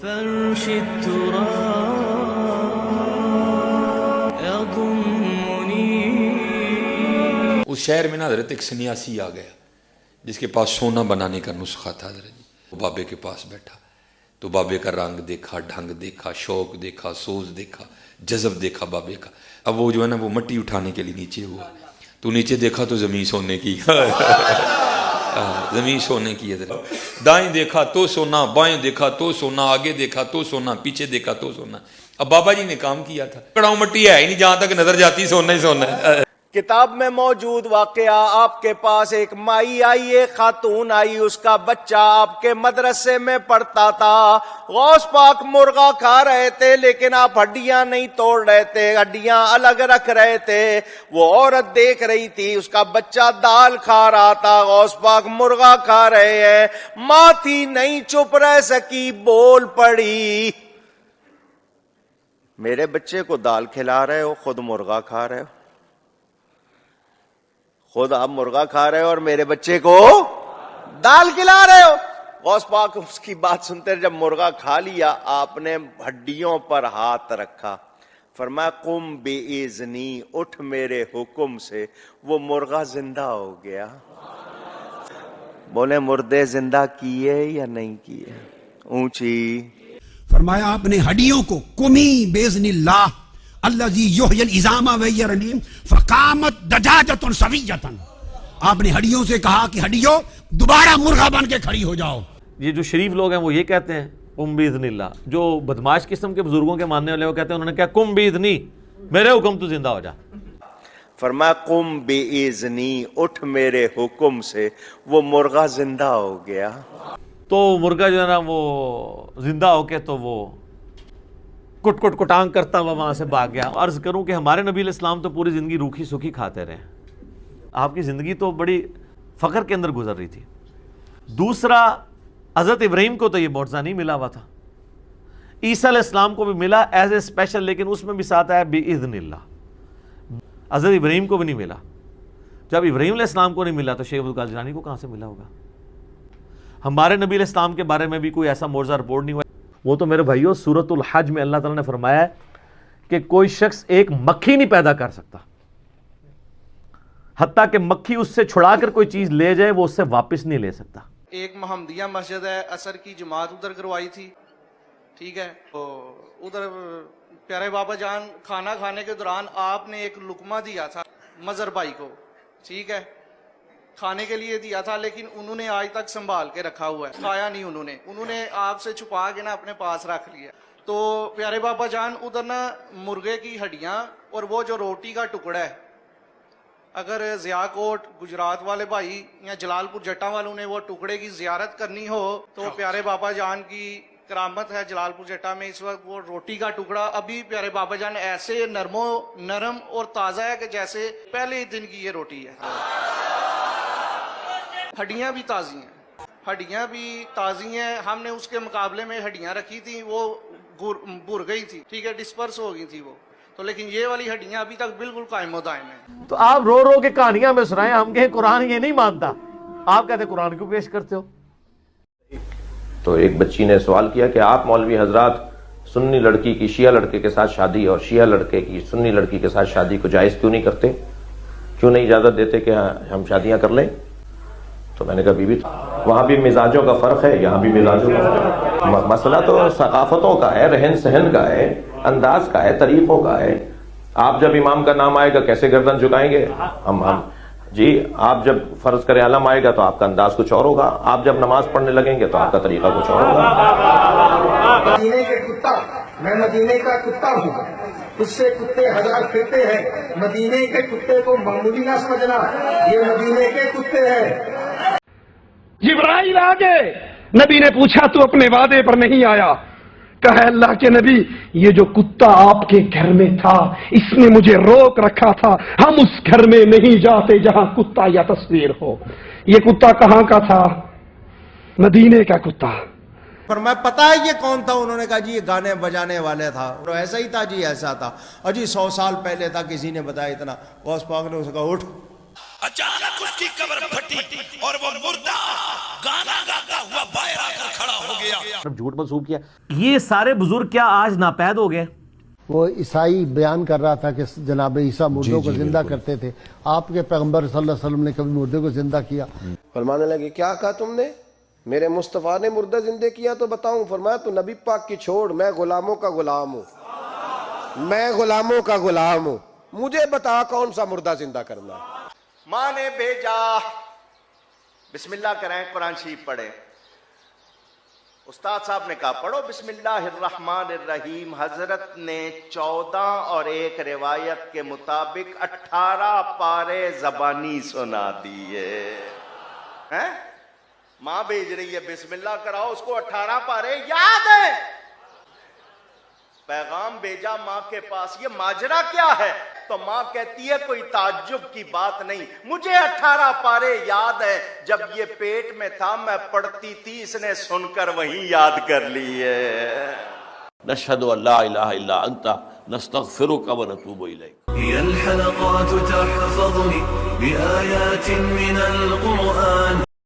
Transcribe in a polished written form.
فرش التراب يضمني. اس شہر میں نا حضرت ایک سنیاسی آ گیا جس کے پاس سونا بنانے کا نسخہ تھا حضرت جی. وہ بابے کے پاس بیٹھا تو بابے کا رنگ دیکھا، ڈھنگ دیکھا، شوق دیکھا، سوز دیکھا، جذب دیکھا بابے کا. اب وہ جو ہے نا وہ مٹی اٹھانے کے لیے نیچے ہوا تو نیچے دیکھا تو زمین سونے کی. زمین سونے کی حضرت. دائیں دیکھا تو سونا، بائیں دیکھا تو سونا، آگے دیکھا تو سونا، پیچھے دیکھا تو سونا. اب بابا جی نے کام کیا تھا، کڑاؤں مٹی ہے ہی نہیں، جہاں تک نظر جاتی سونا ہی سونا ہے. کتاب میں موجود واقعہ، آپ کے پاس ایک مائی آئی، ایک خاتون آئی، اس کا بچہ آپ کے مدرسے میں پڑھتا تھا. غوث پاک مرغا کھا رہے تھے لیکن آپ ہڈیاں نہیں توڑ رہے تھے، ہڈیاں الگ رکھ رہے تھے. وہ عورت دیکھ رہی تھی، اس کا بچہ دال کھا رہا تھا، غوث پاک مرغا کھا رہے ہیں. ماں تھی نہیں چپ رہ سکی، بول پڑی، میرے بچے کو دال کھلا رہے ہو، خود مرغا کھا رہے ہو. خود آپ مرغا کھا رہے ہو اور میرے بچے کو دال کھلا رہے ہو. غوث پاک اس کی بات سنتے ہیں. جب مرغا کھا لیا آپ نے ہڈیوں پر ہاتھ رکھا، فرمایا قم بِإِذْنِی، اٹھ میرے حکم سے. وہ مرغا زندہ ہو گیا. بولے مردے زندہ کیے یا نہیں کیے؟ اونچی. فرمایا آپ نے ہڈیوں کو قمی بِإِذْنِ اللہ الذی یحیی العظام وہی رمیم فقامت دجاجۃ سویۃ. آپ نے ہڈیوں سے کہا کہ ہڈیوں دوبارہ مرغا بن کے کھڑی ہو جاؤ. یہ جو شریف لوگ ہیں وہ یہ کہتے ہیں قم باذن اللہ. جو بدماش قسم کے بزرگوں کے ماننے والے وہ کہتے ہیں انہوں نے کہا قم باذنی، میرے حکم تو زندہ ہو جا. فرمایا قم بِإِذْنِی، اٹھ میرے حکم سے. وہ مرغا زندہ ہو گیا. تو مرغا جو ہے نا وہ زندہ ہو کے تو وہ کٹ کٹ کٹانگ کرتا ہوا وہاں سے بھاگ گیا. عرض کروں کہ ہمارے نبی علیہ السلام تو پوری زندگی روکھی سوکھی کھاتے رہے. آپ کی زندگی تو بڑی فخر کے اندر گزر رہی تھی. دوسرا، حضرت ابراہیم کو تو یہ معجزہ نہیں ملا ہوا تھا. عیسیٰ علیہ السلام کو بھی ملا ایز اے اسپیشل، لیکن اس میں بھی ساتھ آیا بِإِذْنِ اللہ. حضرت ابراہیم کو بھی نہیں ملا. جب ابراہیم علیہ السلام کو نہیں ملا تو شیخ عبدالقادر جیلانی کو کہاں سے ملا ہوگا؟ ہمارے نبی علیہ السلام کے بارے میں بھی کوئی ایسا معجزہ رپورٹ نہیں ہوا. وہ تو میرے بھائیو سورۃ الحج میں اللہ تعالیٰ نے فرمایا ہے کہ کوئی شخص ایک مکھی نہیں پیدا کر سکتا، حتیٰ کہ مکھی اس سے چھڑا کر کوئی چیز لے جائے وہ اس سے واپس نہیں لے سکتا. ایک محمدیہ مسجد ہے، عصر کی جماعت ادھر کروائی تھی، ٹھیک ہے. تو ادھر پیارے بابا جان کھانا کھانے کے دوران آپ نے ایک لقمہ دیا تھا مظہر بھائی کو، ٹھیک ہے، کھانے کے لیے دیا تھا، لیکن انہوں نے آج تک سنبھال کے رکھا ہوا ہے، کھایا نہیں. انہوں نے آپ سے چھپا کے نا اپنے پاس رکھ لیا. تو پیارے بابا جان ادھر نا مرغے کی ہڈیاں اور وہ جو روٹی کا ٹکڑا ہے، اگر ضیاء کوٹ گجرات والے بھائی یا جلال پور جٹا والوں نے وہ ٹکڑے کی زیارت کرنی ہو تو پیارے بابا جان کی کرامت ہے. جلال پور جٹا میں اس وقت وہ روٹی کا ٹکڑا ابھی پیارے بابا جان ایسے نرم اور تازہ ہے کہ جیسے پہلے ہی دن کی یہ روٹی ہے. ہڈیاں بھی تازی ہیں، ہڈیاں بھی تازی ہیں. ہم نے اس کے مقابلے میں ہڈیاں رکھی تھیں، وہ بھر گئی تھی، ٹھیک ہے، ڈسپرس ہو گئی تھی وہ تو، لیکن یہ والی ہڈیاں ابھی تک بالکل قائم و دائم ہیں. تو آپ رو رو کے کہانیاں میں سنائیں، ہم کہیں قرآن یہ نہیں مانتا، آپ کہتے قرآن کیوں پیش کرتے ہو؟ تو ایک بچی نے سوال کیا کہ آپ مولوی حضرات سنی لڑکی کی شیعہ لڑکے کے ساتھ شادی اور شیعہ لڑکے کی سنی لڑکی کے ساتھ شادی کو جائز کیوں نہیں کرتے، کیوں نہیں اجازت دیتے کہ ہم شادیاں کر لیں؟ تو میں نے کہا بیوی وہاں بھی مزاجوں کا فرق ہے، یہاں بھی مزاجوں کا فرق ہے. مسئلہ تو ثقافتوں کا ہے، رہن سہن کا ہے، انداز کا ہے، طریقوں کا ہے. آپ جب امام کا نام آئے گا کیسے گردن جھکائیں گے؟ ہم جی آپ جب فرض کریں علم آئے گا تو آپ کا انداز کچھ اور ہوگا، آپ جب نماز پڑھنے لگیں گے تو آپ کا طریقہ کچھ اور ہوگا. مدینے کے کتا، میں مدینے کا کتا ہوں، اس سے کتے ہزار پھرتے ہیں. مدینے کے کتے کو معمولی نہ سمجھنا، یہ مدینے کے کتے ہیں. جبرائیل آگے، نبی نے پوچھا تو اپنے وعدے پر نہیں آیا. کہا اللہ کے نبی یہ جو کتا آپ کے گھر میں تھا اس نے مجھے روک رکھا تھا، ہم اس گھر میں نہیں جاتے جہاں کتا یا تصویر ہو. یہ کتا کہاں کا تھا؟ مدینے کا کتا. پر میں پتا ہے یہ کون تھا؟ انہوں نے کہا جی یہ گانے بجانے والے تھا. تو ایسا ہی تھا جی، ایسا تھا. اور جی 100 سال پہلے تھا، کسی نے بتایا اتنا. غوث پاک نے اسے کہا اٹھ. اچانک اس کی قبر پھٹی اور وہ مردہ گانا گاتا ہوا باہر آ کر کھڑا ہو گیا. جھوٹ منسوب کیا. یہ سارے بزرگ کیا آج ناپید ہو گئے؟ وہ عیسائی بیان کر رہا تھا کہ جناب عیسیٰ مردوں کو زندہ کرتے تھے. آپ کے پیغمبر صلی اللہ علیہ وسلم نے کبھی مردے کو زندہ کیا؟ فرمانے لگے کیا کہا تم نے؟ میرے مصطفیٰ نے مردہ زندہ کیا تو بتاؤں. فرمایا تو نبی پاک کی چھوڑ، میں غلاموں کا غلام ہوں، میں غلاموں کا غلام ہوں، مجھے بتا کون سا مردہ زندہ کرنا ہے. ماں نے بھیجا. بسم اللہ کریں، قرآن شریف پڑھیں. استاد صاحب نے کہا پڑھو بسم اللہ الرحمن الرحیم. حضرت نے 14 اور ایک روایت کے مطابق 18 پارے زبانی سنا دیے. ماں بھیج رہی ہے بسم اللہ کراؤ، اس کو 18 پارے یاد ہیں. پیغام بھیجا ماں کے پاس، یہ ماجرا کیا ہے؟ تو ماں کہتی ہے کوئی تعجب کی بات نہیں، مجھے 18 پارے یاد ہے، جب یہ پیٹ میں تھا میں پڑھتی تھی، اس نے سن کر وہیں یاد کر لی ہے. نشہد ان لا الہ الا انت نستغفرک ونتوب الیک. هي الحلقات تحفظني بآيات من القرآن